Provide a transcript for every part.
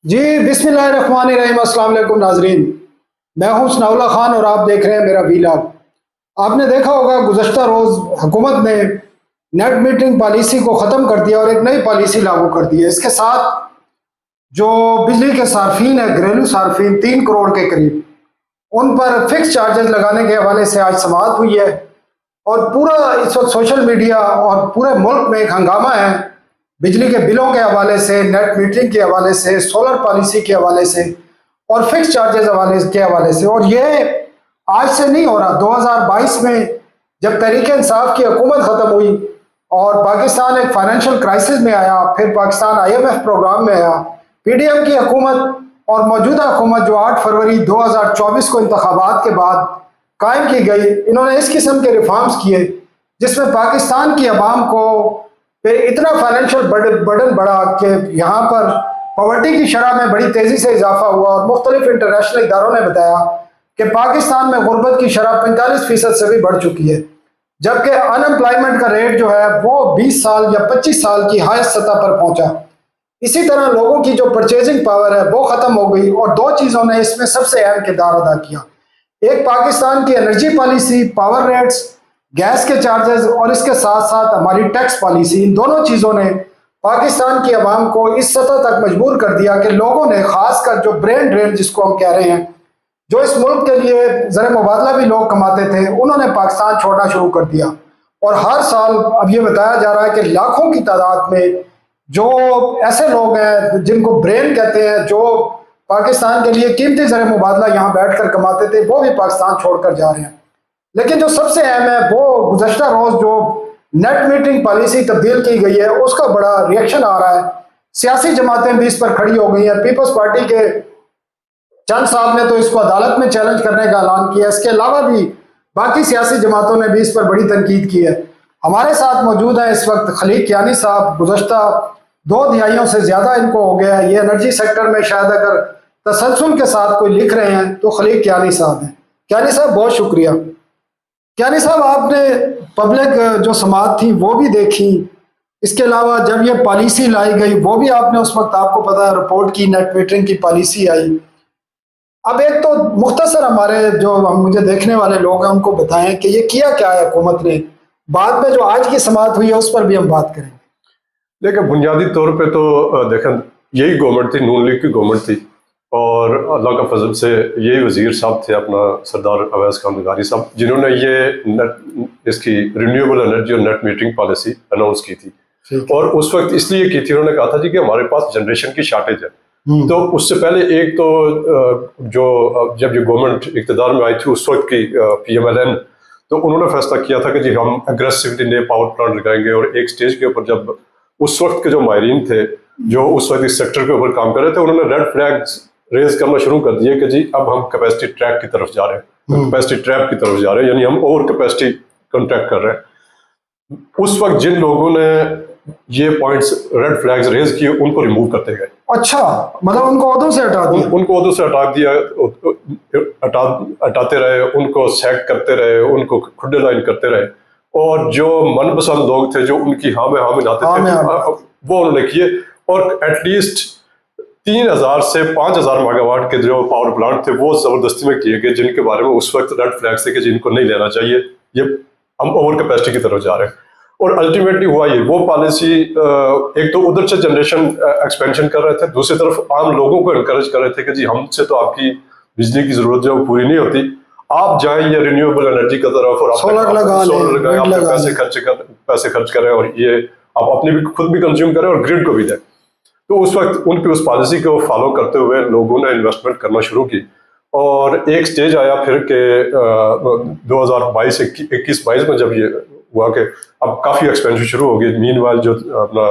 जी बिस्मिल्लाहिर्रहमानिर्रहीम। अस्सलाम वालेकुम नाजरीन, मैं हूं सनाउल्लाह खान और आप देख रहे हैं मेरा वीलॉग। आपने देखा होगा गुज़श्ता रोज़ हुकूमत ने नेट मीटरिंग पॉलिसी को ख़त्म कर दिया और एक नई पॉलिसी लागू कर दी है। इसके साथ जो बिजली के सार्फिन है, घरेलू सार्फिन 3 करोड़ के करीब, उन पर फिक्स चार्जेस लगाने के हवाले से आज समाअत हुई है और पूरा इस वक्त सोशल मीडिया और पूरे मुल्क में एक हंगामा है बिजली के बिलों के हवाले से, नेट मीटरिंग के हवाले से, सोलर पॉलिसी के हवाले से और फिक्स चार्जेस के हवाले से। और ये आज से नहीं हो रहा। 2022 में जब तहरीक इंसाफ की हुकूमत ख़त्म हुई और पाकिस्तान एक फाइनेंशियल क्राइसिस में आया, फिर पाकिस्तान IMF प्रोग्राम में आया, PDM की हुकूमत और मौजूदा हुकूमत जो 8 फरवरी 2024 को इंतखाबात के बाद कायम की गई, इन्होंने इस किस्म के रिफॉर्म्स किए जिसमें पाकिस्तान की आवाम को पे इतना फाइनेंशियल बर्डन बढ़ा कि यहाँ पर पॉवर्टी की शरह में बड़ी तेज़ी से इजाफा हुआ और मुख्तलिफ इंटरनेशनल इदारों ने बताया कि पाकिस्तान में गुर्बत की शरह 45% से भी बढ़ चुकी है, जबकि अनएम्प्लॉयमेंट का रेट जो है वो 20 साल या 25 साल की हाईएस्ट सतह पर पहुंचा। इसी तरह लोगों की जो परचेजिंग पावर है वो ख़त्म हो गई और दो चीज़ों ने इसमें सबसे अहम किरदार अदा किया। एक पाकिस्तान की energy policy, power rates, gas के चार्जेस और इसके साथ साथ हमारी टैक्स पॉलिसी, इन दोनों चीज़ों ने पाकिस्तान की आवाम को इस सतह तक मजबूर कर दिया कि लोगों ने, खासकर जो ब्रेन ड्रेन जिसको हम कह रहे हैं, जो इस मुल्क के लिए ज़र मुबादला भी लोग कमाते थे, उन्होंने पाकिस्तान छोड़ना शुरू कर दिया। और हर साल अब ये बताया जा रहा है कि लाखों की तादाद में जो ऐसे लोग हैं जिनको ब्रेन कहते हैं, जो पाकिस्तान के लिए कीमती ज़र मुबादला यहाँ बैठ कर कमाते थे, वो भी पाकिस्तान छोड़कर जा रहे हैं। लेकिन जो सबसे अहम है वो गुज़श्ता रोज़ जो नेट मीटरिंग पॉलिसी तब्दील की गई है उसका बड़ा रिएक्शन आ रहा है। सियासी जमातें भी इस पर खड़ी हो गई हैं। पीपल्स पार्टी के चंद साहब ने तो इसको अदालत में चैलेंज करने का ऐलान किया। इसके अलावा भी बाकी सियासी जमातों ने भी इस पर बड़ी तनकीद की है। हमारे साथ मौजूद है इस वक्त खलीक कियानी साहब। गुज़श्ता 2 दिहाइयों से ज़्यादा इनको हो गया है, ये एनर्जी सेक्टर में शायद अगर तसलसल के साथ कोई लिख रहे हैं तो खलीक कियानी साहब हैं। कियानी साहब बहुत शुक्रिया। कियानी साहब, आपने पब्लिक जो समाअत थी वो भी देखी, इसके अलावा जब ये पॉलिसी लाई गई वो भी आपने उस वक्त, आपको पता है, रिपोर्ट की, नेट मीटरिंग की पॉलिसी आई। अब एक तो मुख्तसर हमारे जो मुझे देखने वाले लोग हैं उनको बताएं कि ये किया क्या है हुकूमत ने, बाद में जो आज की समाअत हुई है उस पर भी हम बात करेंगे। देखिए, बुनियादी तौर पे तो देखें, यही गवर्नमेंट थी, नून लीग की गवर्नमेंट थी और अल्लाह का फजल से यही वजीर साहब थे, अपना सरदार अवैस खान निगारी साहब, जिन्होंने ये इसकी रिन्यूएबल एनर्जी और नेट मीटरिंग पॉलिसी अनाउंस की थी। और उस वक्त इसलिए की थी, उन्होंने कहा था जी कि हमारे पास जनरेशन की शार्टेज है। तो उससे पहले एक तो जो जब ये गवर्नमेंट इक़्तिदार में आई थी उस वक्त की PMLN, तो उन्होंने फैसला किया था कि जी हम एग्रेसिवली नए पावर प्लांट लगाएंगे। और एक स्टेज के ऊपर जब उस वक्त के जो माहिरीन थे जो उस वक्त इस सेक्टर के ऊपर काम कर रहे थे, उन्होंने रेड फ्लैग्स रेज करना शुरू कर दिए कि जी अब हम कैपेसिटी ट्रैप की तरफ जा रहे हैं, कैपेसिटी ट्रैप की तरफ जा रहे हैं, यानी हम ओवर कैपेसिटी कॉन्ट्रैक्ट कर रहे हैं। उस वक्त जिन लोगों ने ये पॉइंट्स, रेड फ्लैग्स रेज किए, उनको रिमूव करते गए। अच्छा, मतलब उनको ओहदों से हटा दिया? उनको ओहदों से हटा दिया, हटाते रहे, उनको सैक करते रहे, उनको खुड्डे लाइन करते रहे। और जो मनपसंद लोग थे जो उनकी हाँ में हाँ मिलाते थे वो उन्होंने किए। और एटलीस्ट 3000 से 5000 मेगावाट के जो पावर प्लांट थे वो जबरदस्ती में किए गए, जिनके बारे में उस वक्त रेड फ्लैग थे कि जिनको नहीं लेना चाहिए, ये हम ओवर कैपेसिटी की तरफ जा रहे हैं। और अल्टीमेटली हुआ ये, वो पॉलिसी एक तो उधर से जनरेशन एक्सपेंशन कर रहे थे, दूसरी तरफ आम लोगों को इनकरेज कर रहे थे कि जी हमसे तो आपकी बिजली की जरूरत जो पूरी नहीं होती, आप जाएं ये रिन्यूएबल एनर्जी की तरफ और सोलर लगाएं, आप पैसे खर्च करें और ये आप अपनी भी खुद भी कंज्यूम करें और ग्रिड को भी दें। तो उस वक्त उनकी उस पॉलिसी को फॉलो करते हुए लोगों ने इन्वेस्टमेंट करना शुरू की। और एक स्टेज आया फिर के 2022-21-22 में जब ये हुआ कि अब काफ़ी एक्सपेंशन शुरू हो गई। मीनवाइल जो अपना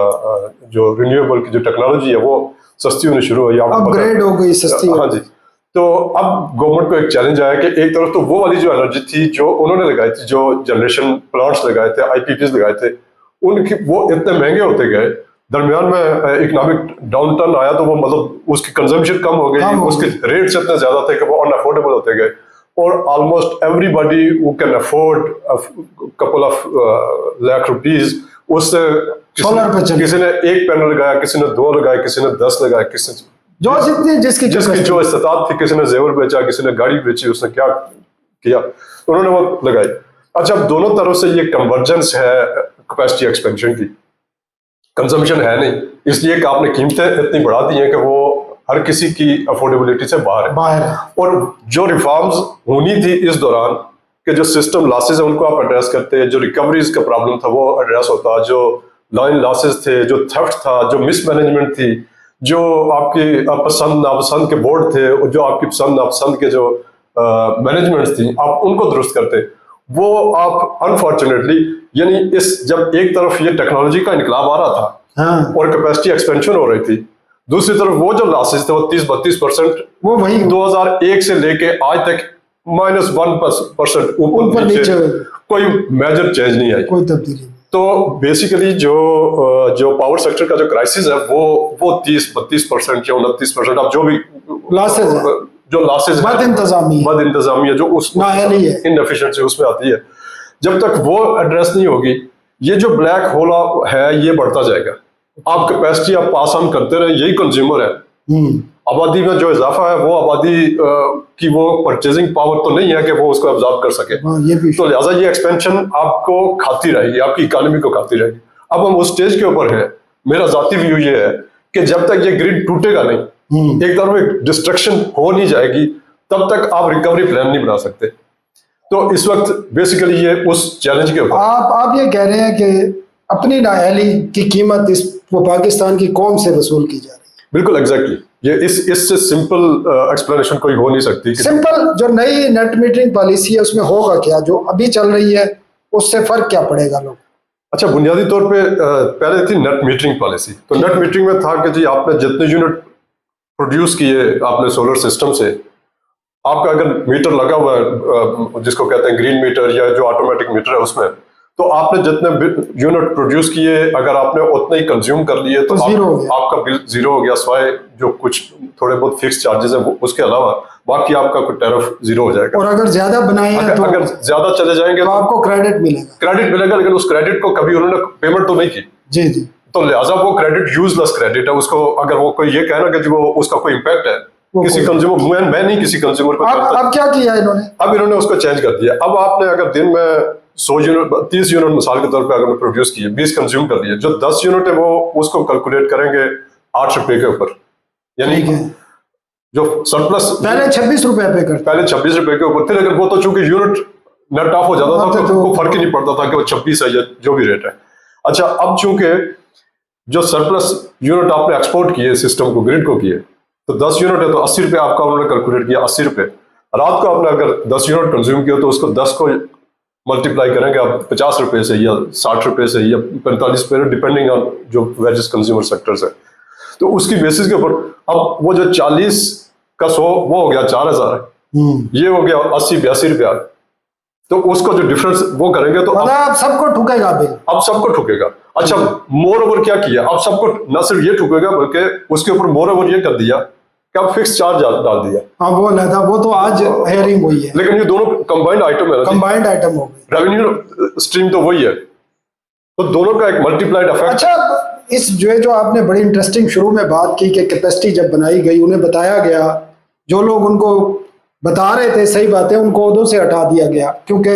जो रिन्यूएबल की जो टेक्नोलॉजी है वो सस्ती होनी शुरू हुई, अपग्रेड हो गई, सस्ती। हाँ जी। तो अब गवर्नमेंट को एक चैलेंज आया कि एक तरफ तो वो वाली जो एनर्जी थी जो उन्होंने लगाई थी, जो जनरेशन प्लांट्स लगाए थे, IPPs लगाए थे, उनकी वो इतने महंगे होते गए, दरमियान में इकोनॉमिक डाउनटर्न आया तो वो मतलब उसकी कंजम्पशन कम हो गई, उसके रेट्स इतने ज़्यादा थे कि वो अनअफोर्डेबल होते गए। और almost everybody who can afford couple of lakh rupees, उससे सोलर पे चले। किसी ने एक पैनल लगाया, किसी ने 2 लगाए, किसी ने 10 लगाए, किसी ने जो जितनी जिसकी जो इस्तात थी, किसी ने जेवर बेचा, किसी ने गाड़ी बेची, उसने क्या किया, उन्होंने वो लगाई। अच्छा, अब दोनों तरफ से ये कन्वर्जेंस है कैपेसिटी एक्सपेंशन की, कंजम्पशन है नहीं, इसलिए कि आपने कीमतें इतनी बढ़ा दी हैं कि वो हर किसी की अफोर्डेबिलिटी से बाहर है। और जो रिफॉर्म्स होनी थी इस दौरान कि जो सिस्टम लॉसेज है उनको आप एड्रेस करते, जो रिकवरीज का प्रॉब्लम था वो एड्रेस होता, जो लाइन लॉसेज थे, जो थेफ्ट था, जो मिसमैनेजमेंट थी, जो आपकी पसंद नापसंद के बोर्ड थे, और जो आपकी पसंद नापसंद के जो मैनेजमेंट थी, आप उनको दुरुस्त करते। वो आप अनफॉर्चुनेटली, यानी इस जब एक तरफ ये टेक्नोलॉजी का इनकलाब आ रहा था और कैपेसिटी एक्सपेंशन हो रही थी, दूसरी तरफ वो जो लॉसेज थे वो 30-32% वो वही 2001 से लेके आज तक -1% ऊपर नीचे, कोई मेजर चेंज नहीं आई, कोई तब्दीली। तो बेसिकली जो पावर सेक्टर का जो क्राइसिस है वो 30-32% या 29%, आप जो भी लॉसेज है, जो लॉसेज बद इंतजामी जो उस इनएफिशिएंसी उसमें आती है, जब तक वो एड्रेस नहीं होगी, ये जो ब्लैक होल है ये बढ़ता जाएगा। आप कैपेसिटी आप पास ऑन करते रहे, यही कंज्यूमर है। आबादी में जो इजाफा है वो आबादी की वो परचेजिंग पावर तो नहीं है कि वो उसको अब्जॉर्ब कर सके, तो लिहाजा ये एक्सपेंशन आपको खाती रहेगी, आपकी इकोनॉमी को खाती रहेगी। अब हम उस स्टेज के ऊपर हैं, मेरा जाती व्यू ये है कि जब तक ये ग्रिड टूटेगा नहीं, एक तरफ एक डिस्ट्रक्शन हो नहीं जाएगी, तब तक आप रिकवरी प्लान नहीं बना सकते। तो इस वक्त बेसिकली ये उस चैलेंज के ऊपर आप ये कह रहे हैं कि अपनी नाअहली की कीमत वो पाकिस्तान की कौम से वसूल की जा रही है। बिल्कुल एग्जैक्टली, ये इससे सिंपल एक्सप्लेनेशन कोई हो नहीं सकती। सिंपल जो नई नेट मीटरिंग पॉलिसी है उसमें होगा क्या, जो अभी चल रही है उससे फर्क क्या पड़ेगा लोग? अच्छा, बुनियादी तौर पे पहले थी नेट मीटरिंग पॉलिसी, तो नेट मीटरिंग में था कि जी आपने जितने यूनिट प्रोड्यूस किए आपने सोलर सिस्टम से, आपका अगर मीटर लगा हुआ है जिसको कहते हैं ग्रीन मीटर या जो ऑटोमेटिक मीटर है उसमें, तो आपने जितने यूनिट प्रोड्यूस किए अगर आपने उतने ही कंज्यूम कर लिए तो आपका बिल जीरो हो गया, सिवाय जो कुछ थोड़े बहुत फिक्स चार्जेस हैं उसके अलावा बाकी आपका टैरिफ जीरो हो जाएगा। और अगर ज्यादा बनाए हैं तो अगर ज्यादा चले जाएंगे तो आपको क्रेडिट मिलेगा, लेकिन उस क्रेडिट को कभी उन्होंने पेमेंट तो नहीं की। जी जी। तो लिहाजा वो क्रेडिट यूजलेस क्रेडिट है, उसको अगर वो कोई ये कहना कि वो उसका कोई इम्पैक्ट है किसी कंज्यूमर, मैं नहीं किसी कंज्यूमर को। अब क्या किया इन्होंने? अब इन्होंने उसको चेंज कर दिया। अब आपने अगर दिन में 100 यूनिट 30 यूनिट मिसाल के तौर पे अगर प्रोड्यूस किए, 20 कंज्यूम कर लिए, जो 10 यूनिट है वो उसको कैलकुलेट करेंगे 8 रुपए के ऊपर, यानी जो सरप्लस पहले 26 रुपए पे करते, पहले 26 रुपए के ऊपर थे, लेकिन वो तो चूंकि यूनिट नेट ऑफ हो जाता था तो फर्क ही नहीं पड़ता था कि वो 26 है या जो भी रेट है। अच्छा, अब चूंकि जो सरप्लस यूनिट आपने एक्सपोर्ट किए सिस्टम को, ग्रिड को किए, तो 10 यूनिट है तो 80 रुपए आपका उन्होंने कैलकुलेट किया, 80 रुपए। रात को आपने अगर 10 यूनिट कंज्यूम किया तो उसको 10 को मल्टीप्लाई करेंगे आप 50 रुपए से या 60 रुपए से या 45 रुपए, डिपेंडिंग ऑन जो वेरियस कंज्यूमर सेक्टर्स है। तो उसकी बेसिस के ऊपर अब वो जो 40 का 100 वो हो गया 4000, ये हो गया 80-82 रुपया। तो उसको जो डिफरेंस वो करेंगे तो अब सबको ठुकेगा बिल, अब सबको ठुकेगा। अच्छा, मोर ओवर क्या किया, अब सबको न सिर्फ ये ठुकेगा बल्कि उसके ऊपर मोर ओवर ये कर दिया कि अब फिक्स चार्ज डाल दिया। हाँ, वो तो आज हेयरिंग हुई है, लेकिन ये दोनों कंबाइंड आइटम है, कंबाइंड आइटम हो गई, रेवेन्यू स्ट्रीम तो वही है, तो दोनों का एक मल्टीप्लाइड इफेक्ट। अच्छा, इस जो आपने बड़ी इंटरेस्टिंग शुरू में बात की कि कैपेसिटी जब बनाई गई उन्हें बताया गया, जो लोग उनको बता रहे थे सही बातें उनको ओहदों से हटा दिया गया, क्योंकि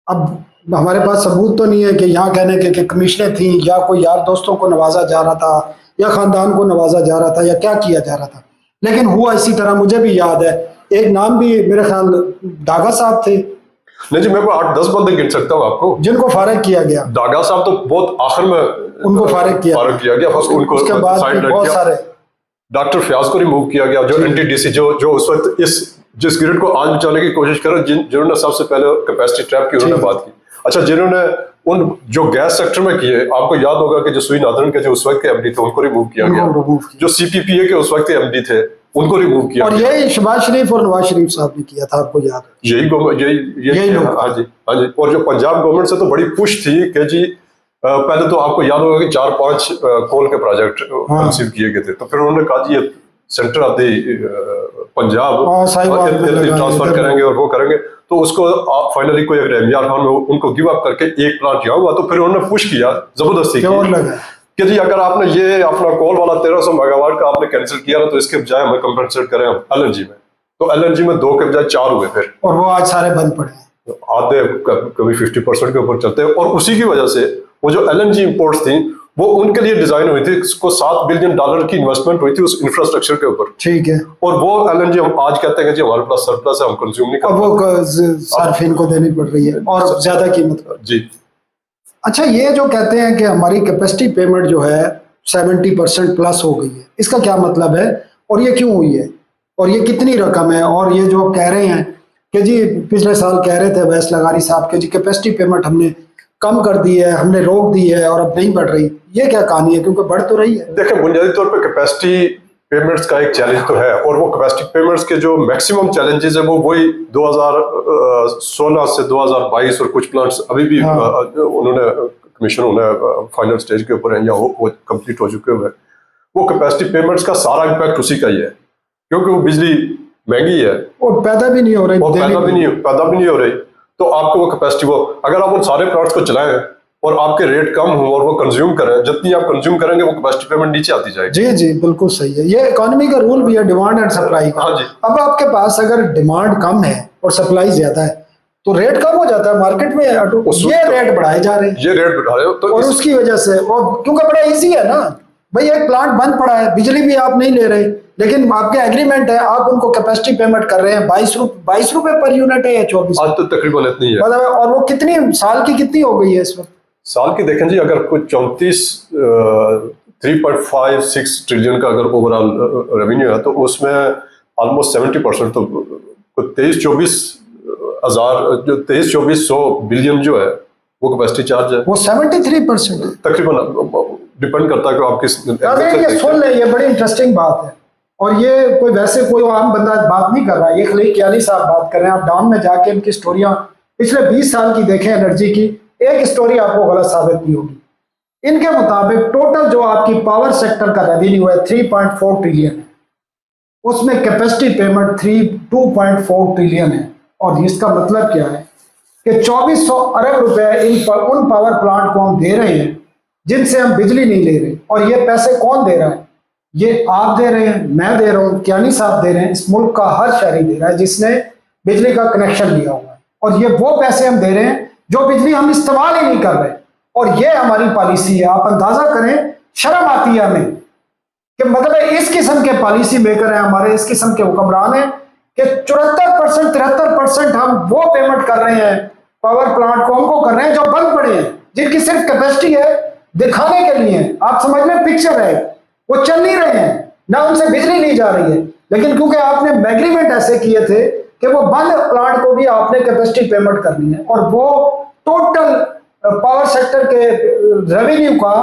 अब हमारे पास सबूत तो नहीं है कि यहाँ कहने के कि कमीशनें थी या कोई यार दोस्तों को नवाजा जा रहा था या खानदान को नवाजा जा रहा था या क्या किया जा रहा था, लेकिन हुआ इसी तरह। मुझे भी याद है, एक नाम भी मेरे ख्याल डागा साहब थे। नहीं जी, मैं 8-10 बंदे गिन सकता हूँ आपको जिनको फारिग किया गया। डागा साहब तो बहुत आखिर में उनको फारिग किया गया, उनको उसके बाद बहुत सारे डॉक्टर फयाज को रिमूव किया गया, जो एनटीडीसी जो उस वक्त जिस ग्रिड को आज बचाने की कोशिश कर रहे, जिन्होंने सबसे पहले कैपेसिटी ट्रैप की उन्होंने बात की। अच्छा, जिन्होंने उन जो गैस सेक्टर में किए, आपको याद होगा कि जो सुई नादरन के जो उस वक्त के एमडी थे उनको रिमूव किया गया, जो सीपीपीए के उस वक्त के एमडी थे उनको रिमूव किया, और यही शहबाज शरीफ और नवाज शरीफ साहब ने किया था, आपको याद है? यही हाँ जी। और जो पंजाब गवर्नमेंट से तो बड़ी पुश थी कि जी पहले तो आपको याद होगा कि 4-5 कोल के प्रोजेक्ट कंसीव किए गए थे, तो फिर उन्होंने कहा जी ये centre of the Punjab transfer करेंगे और वो करेंगे, तो उसको फाइनली कोई अगर एमआर खान उनको गिव अप करके एक प्लांट यहाँ हुआ, तो फिर उन्होंने पुश किया जबरदस्ती कि जी अगर आपने ये अपना कोल वाला 1300 मेगावाट का आपने कैंसिल किया ना, तो इसके बजाय हमें कंपनसेट करें एलएनजी में। तो एलएनजी में 2 के बजाय 4 हुए फिर, और वो आज सारे बंद पड़े, आधे कभी 50% के ऊपर चलते हैं। और उसी की वजह से वो जो एलएनजी इंपोर्ट्स थी वो उनके लिए डिजाइन हुई थी, उसको $7 बिलियन की इन्वेस्टमेंट हुई थी उस इंफ्रास्ट्रक्चर के ऊपर। ठीक है। और वो एलएनजी हम आज कहते हैं कि जी हमारे पास सरप्लस है, हम कंज्यूम नहीं कर, वो सार्फिन को देनी पड़ रही है और ज्यादा कीमत पर। जी। अच्छा, ये जो कहते हैं कि हमारी कैपेसिटी पेमेंट जो है 70% प्लस हो गई है, इसका क्या मतलब है और ये क्यों हुई है और ये कितनी रकम है? और ये जो कह रहे हैं कि जी पिछले साल कह रहे थे अवैस लगारी साहब के जी कैपेसिटी पेमेंट हमने कम कर दी है, हमने रोक दी है और अब नहीं बढ़ रही, ये क्या कहानी है? क्योंकि बढ़ तो रही है। देखिए, बुनियादी तौर पे कैपेसिटी पेमेंट्स का एक चैलेंज तो है, और वो कैपेसिटी पेमेंट्स के जो मैक्सिमम चैलेंजेस है वो वही 2016 से 2022 और कुछ प्लांट्स अभी भी उन्होंने कमीशन उन्हें फाइनल स्टेज के ऊपर है या वो कंप्लीट हो चुके हुए। वो कैपेसिटी पेमेंट्स का सारा इम्पैक्ट उसी का ही है, क्योंकि वो बिजली महंगी है और पैदा भी नहीं हो रही, पैदा भी नहीं हो रही। तो आपको वो कैपेसिटी, वो अगर आप उन सारे प्लांट्स को चलाएं और आपके रेट कम हो और वो कंज्यूम करें, जितनी आप कंज्यूम करेंगे वो कैपेसिटी पेमेंट नीचे आती जाएगी। जी जी, बिल्कुल सही है। ये इकोनॉमी का रूल भी है, डिमांड एंड सप्लाई का। हाँ जी। अब आपके पास अगर डिमांड कम है और सप्लाई ज्यादा है तो रेट कम हो जाता है मार्केट में, ये रेट बढ़ाए जा रहे हैं, ये रेट बढ़ा रहे हो तो और उसकी वजह से वो, क्योंकि बड़ा इजी है ना भाई, एक प्लांट बंद पड़ा है, बिजली भी आप नहीं ले रहे, लेकिन आपके एग्रीमेंट है, आप उनको कैपेसिटी पेमेंट कर रहे हैं 22 रुपए पर यूनिट है या 24, आज तो तकरीबन इतनी है। और वो कितनी साल की कितनी हो गई है इस वक्त? साल की देखें जी, अगर कुछ 3.56 ट्रिलियन का अगर ओवरऑल रेवेन्यू है, तो उसमें ऑलमोस्ट 70% तो 23-24 बिलियन जो है वो कैपेसिटी चार्ज है। वो 73% तकरीबन डिपेंड करता है कि आप किस। ये सुन ले, ये बड़ी इंटरेस्टिंग बात है, और ये कोई वैसे कोई आम बंदा बात नहीं कर रहा है, ये खलील कियानी साहब बात कर रहे हैं। आप डाउन में जाके इनकी स्टोरियां पिछले 20 साल की देखें एनर्जी की, एक स्टोरी आपको गलत साबित नहीं होगी। इनके मुताबिक टोटल जो आपकी पावर सेक्टर का रेवेन्यू है 3.4 ट्रिलियन है, उसमें कैपेसिटी पेमेंट 2.4 ट्रिलियन है। और इसका मतलब क्या है कि 2400 अरब रुपए उन पावर प्लांट को हम दे रहे हैं जिनसे हम बिजली नहीं ले रहे, और ये पैसे कौन दे रहा है? ये आप दे रहे हैं, मैं दे रहा हूँ, कियानी साहब दे रहे हैं, इस मुल्क का हर शहरी दे रहा है जिसने बिजली का कनेक्शन लिया हुआ है। और ये वो पैसे हम दे रहे हैं जो बिजली हम इस्तेमाल ही नहीं कर रहे, और ये हमारी पॉलिसी है। आप अंदाजा करें, शर्म आती है हमें कि मतलब इस किस्म के पॉलिसी मेकर हैं हमारे, इस किस्म के हुक्मरान हैं कि 74% 73% हम वो पेमेंट कर रहे हैं पावर प्लांट को, हमको कर रहे हैं जो बंद पड़े हैं, जिनकी सिर्फ कैपेसिटी है दिखाने के लिए। आप समझ लें, पिक्चर है, वो चल नहीं रहे हैं, ना उनसे बिजली नहीं जा रही है, लेकिन क्योंकि आपने एग्रीमेंट ऐसे किए थे कि वो बंद प्लांट को भी आपने कैपेसिटी पेमेंट करनी है, और वो टोटल पावर सेक्टर के रेवेन्यू का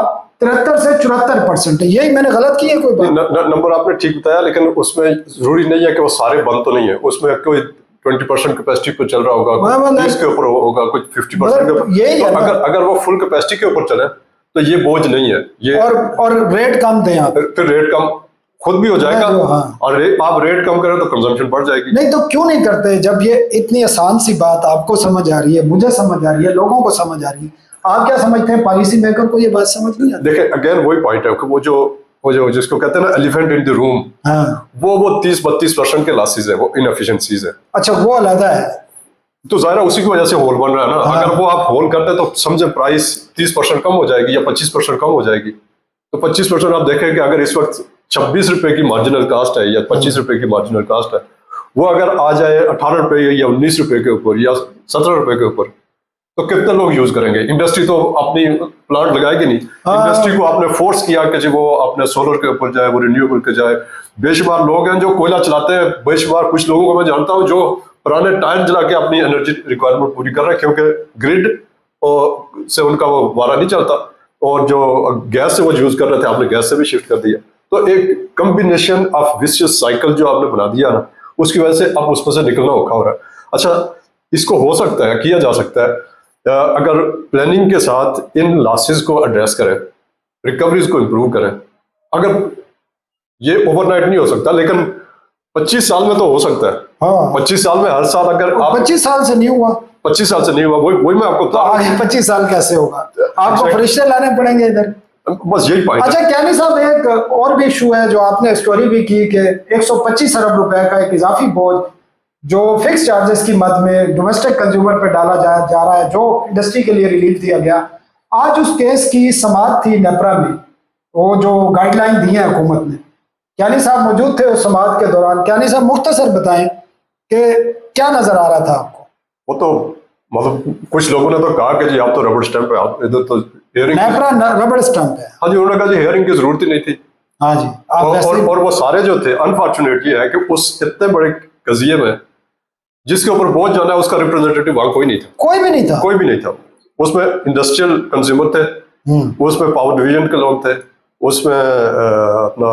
73 से 74% है। यही मैंने गलत की है कोई बात? नंबर आपने ठीक बताया, लेकिन उसमें जरूरी नहीं है कि वो सारे बंद तो नहीं है, उसमें कोई 20% कैपेसिटी पे चल रहा होगा, 30 के ऊपर होगा, कुछ 50% के ऊपर। यही है, अगर वो फुल कैपेसिटी के ऊपर चले तो ये बोझ नहीं है ये, और रेट कम दें आप, फिर रेट कम खुद भी हो जाएगा। हाँ। और आप रेट कम करें तो कंजम्पशन बढ़ जाएगी। नहीं तो क्यों नहीं करते? जब ये इतनी आसान सी बात आपको समझ आ रही है, मुझे समझ आ रही है, लोगों को समझ आ रही है, आप क्या समझते हैं पॉलिसी मेकर को ये बात समझ नहीं आती? देखिए, अगेन वही पॉइंट है कि वो जो जिसको कहते हैं ना एलिफेंट इन द रूम, हाँ। वो 30-32% के लॉसेस है, वो इनएफिशिएंसीज है। अच्छा, वो अलग है, तो जाहिर उसी की वजह से होल बन रहा है ना। हाँ। अगर वो आप होल करते तो समझे प्राइस 30% कम हो जाएगी या 25% कम हो जाएगी। तो 25% आप देखें कि अगर इस वक्त 26 रुपए की मार्जिनल कास्ट है या 25 रुपए की मार्जिनल कास्ट है, वो अगर आ जाए 18 रुपए या 19 रुपए के ऊपर या 17 रुपए के ऊपर, तो कितने लोग यूज करेंगे? इंडस्ट्री तो अपनी प्लांट लगाएगी नहीं। इंडस्ट्री को आपने फोर्स किया कि जी वो अपने सोलर के ऊपर जाए, वो रिन्यूएबल के जाए। बेशुमार लोग हैं जो कोयला चलाते हैं, बेशुमार कुछ लोगों को मैं जानता हूँ जो पुराने टायर जला के अपनी एनर्जी रिक्वायरमेंट पूरी कर रहे हैं, क्योंकि ग्रिड से उनका वो वारा नहीं चलता, और जो गैस से वो यूज कर रहे थे आपने गैस से भी शिफ्ट कर दिया। तो एक कॉम्बिनेशन ऑफ विशियस साइकिल जो आपने बना दिया ना, उसकी वजह से अब उसमें से निकलना औखा हो रहा है। अच्छा, इसको हो सकता है, किया जा सकता है अगर प्लानिंग के साथ इन लॉसेस को एड्रेस करें, रिकवरीज को इम्प्रूव करें। अगर ये ओवरनाइट नहीं हो सकता, लेकिन 25 साल में तो हो सकता है। हाँ 25 साल में हर साल अगर आप 25 साल से नहीं हुआ, 25 साल से नहीं हुआ, वही मैं आपको तो आगे 25 साल कैसे होगा? आपको अच्छा। फरिश्ते लाने पड़ेंगे इधर। बस यही पॉइंट अच्छा क्यानी साहब, एक और भी इशू है जो आपने स्टोरी भी की कि 125 अरब रुपए का एक इजाफी बोझ जो फिक्स चार्जेस की मद में डोमेस्टिक कंज्यूमर पर डाला जा रहा है, जो इंडस्ट्री के लिए रिलीफ दिया गया। आज उस केस की समाअत थी नेपरा में, वो जो गाइडलाइन दी है हुकूमत ने, क्यानी साहब मौजूद थे उस समाअत के दौरान। क्यानी साहब मुख्तसर बताएं कि क्या नजर आ रहा था आपको? वो तो मतलब कुछ लोगों ने तो कहा कि जी आप तो रबड़ स्टैंप है, आप इधर तो हियरिंग, नेपरा रबड़ स्टंप है। हाँ जी, उन्होंने कहा जी हियरिंग की जरूरत ही नहीं थी। हाँ जी, आप और वो सारे जो थे, अनफॉर्चुनेट ये है कि उस इतने बड़े कजिए में जिसके ऊपर बोझ जाना है उसका रिप्रेजेंटेटिव वहां कोई नहीं था, कोई भी नहीं था। कोई भी नहीं था। उसमें इंडस्ट्रियल कंज्यूमर थे, उसमें पावर डिवीजन के लोग थे, उसमें अपना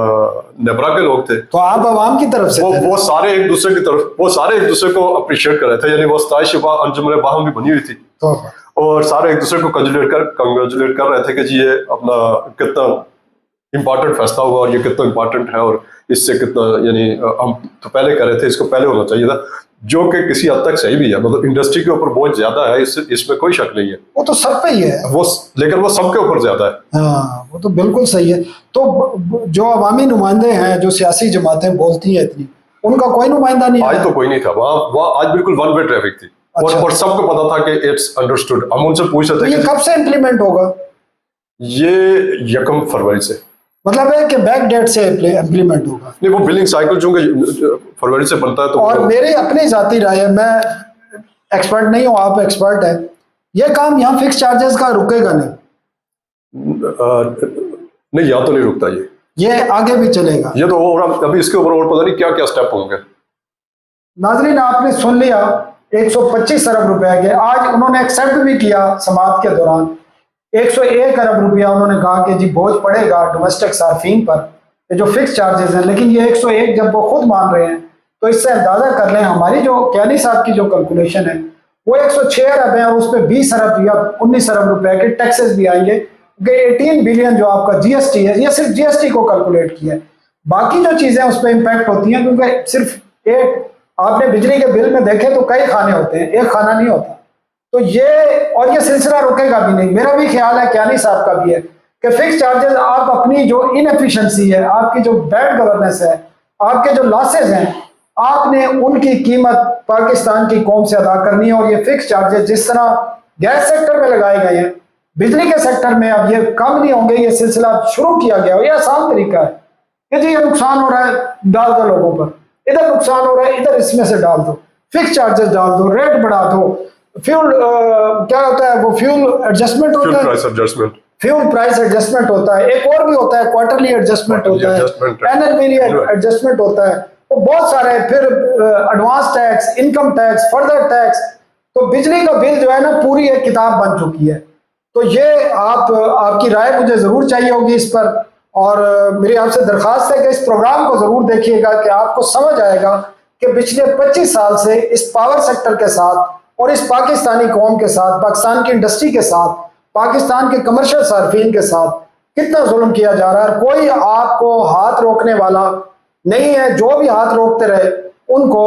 नेपरा के लोग थे। तो आप अवाम की तरफ से थे? वो सारे एक दूसरे की तरफ, वो सारे एक दूसरे को अप्रिशिएट कर रहे थे, यानी वो सताइश अंजुमन बाहम भी बनी हुई थी तो और सारे एक दूसरे को कंग्रेचुलेट कर रहे थे कि जी ये अपना कितना इंपॉर्टेंट फैसला हुआ और ये कितना इंपॉर्टेंट है और इससे कितना, यानी हम तो पहले कर रहे थे, इसको पहले होना चाहिए था, जो कि किसी हद तक सही भी है। मतलब इंडस्ट्री के ऊपर बोझ ज्यादा है, इसमें कोई शक नहीं है, वो तो सब पे ही है वो, लेकिन वो सबके ऊपर ज्यादा है। हाँ, वो तो बिल्कुल सही है। तो जो अवामी नुमाइंदे हैं, जो सियासी जमातें बोलती हैं इतनी, उनका कोई नुमाइंदा नहीं आज आया? तो कोई नहीं था वहाँ आज बिल्कुल वन वे ट्रैफिक थी। अच्छा। और सबको पता था कि इट्स अंडरस्टूड। हम उनसे पूछ तो रहे ये थे कब से इम्प्लीमेंट होगा? ये 1 फरवरी से, मतलब है कि बैक डेट से इम्प्लीमेंट होगा? नहीं वो बिलिंग साइकिल चूंकि फरवरी से बनता है तो और मेरी अपनी जाती राय है, मैं एक्सपर्ट नहीं हूँ, आप एक्सपर्ट हैं, ये काम यहाँ फिक्स चार्जेस का रुकेगा नहीं? नहीं, यहाँ तो नहीं रुकता ये आगे भी चलेगा? ये तो और अभी इसके ऊपर और पता नहीं क्या क्या स्टेप होंगे। नाजरीन आपने सुन लिया, 125 अरब रुपए के आज उन्होंने एक्सेप्ट भी किया समाअत के दौरान। 101 अरब रुपया उन्होंने कहा कि जी बोझ पड़ेगा डोमेस्टिक सार्फिन पर, ये जो फिक्स चार्जेस हैं। लेकिन ये 101 जब वो खुद मान रहे हैं तो इससे अंदाजा कर लें हमारी जो क्यानी साहब की जो कैलकुलेशन है वो 106 अरब है, और उस पर 20 अरब या 19 अरब रुपए के टैक्सेस भी आएंगे, क्योंकि 18 बिलियन जो आपका जीएसटी है, ये सिर्फ जीएसटी को कैलकुलेट किया है। बाकी जो चीजें उस पर इम्पैक्ट होती हैं, क्योंकि सिर्फ एक आपने बिजली के बिल में देखे तो कई खाने होते हैं, एक खाना नहीं होता। तो ये सिलसिला रुकेगा भी नहीं। मेरा भी ख्याल है, क्यानी साहब का भी है, कि फिक्स चार्जेस आप अपनी जो इनएफिशिएंसी है, आपकी जो बैड गवर्नेंस है, आपके जो लॉसेज हैं, आपने उनकी कीमत पाकिस्तान की कौम से अदा करनी है। और ये फिक्स चार्जेस जिस तरह गैस सेक्टर में लगाए गए हैं, बिजली के सेक्टर में अब ये कम नहीं होंगे, ये सिलसिला शुरू किया गया। ये आसान तरीका है कि जी ये नुकसान हो रहा है, डाल दो लोगों पर, इधर नुकसान हो रहा है, इधर इसमें से डाल दो, फिक्स चार्जेस डाल दो, रेट बढ़ा दो। फ्यूल क्या होता है, वो फ्यूल एडजस्टमेंट होता है, फ्यूल प्राइस एडजस्टमेंट होता है, एक और भी होता है क्वार्टरली एडजस्टमेंट होता है, एनुअली एडजस्टमेंट होता है, वो बहुत सारे, फिर advance tax, income tax, further tax. तो बिजली का बिल जो है ना, पूरी एक किताब बन चुकी है। तो ये आपकी राय मुझे जरूर चाहिए होगी इस पर, और मेरी आपसे दरखास्त है कि इस प्रोग्राम को जरूर देखिएगा, कि आपको समझ आएगा कि पिछले 25 साल से इस पावर सेक्टर के साथ और इस पाकिस्तानी कौम के साथ, पाकिस्तान की इंडस्ट्री के साथ, पाकिस्तान के कमर्शियल सार्फिन के साथ कितना जुल्म किया जा रहा है। कोई आपको हाथ रोकने वाला नहीं है। जो भी हाथ रोकते रहे उनको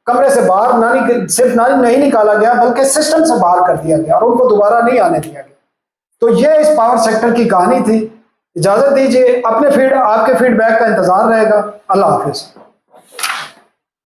कमरे से बाहर सिर्फ नहीं निकाला गया, बल्कि सिस्टम से बाहर कर दिया गया और उनको दोबारा नहीं आने दिया गया। तो ये इस पावर सेक्टर की कहानी थी। इजाजत दीजिए, आपके फीडबैक का इंतजार रहेगा। अल्लाह हाफिज।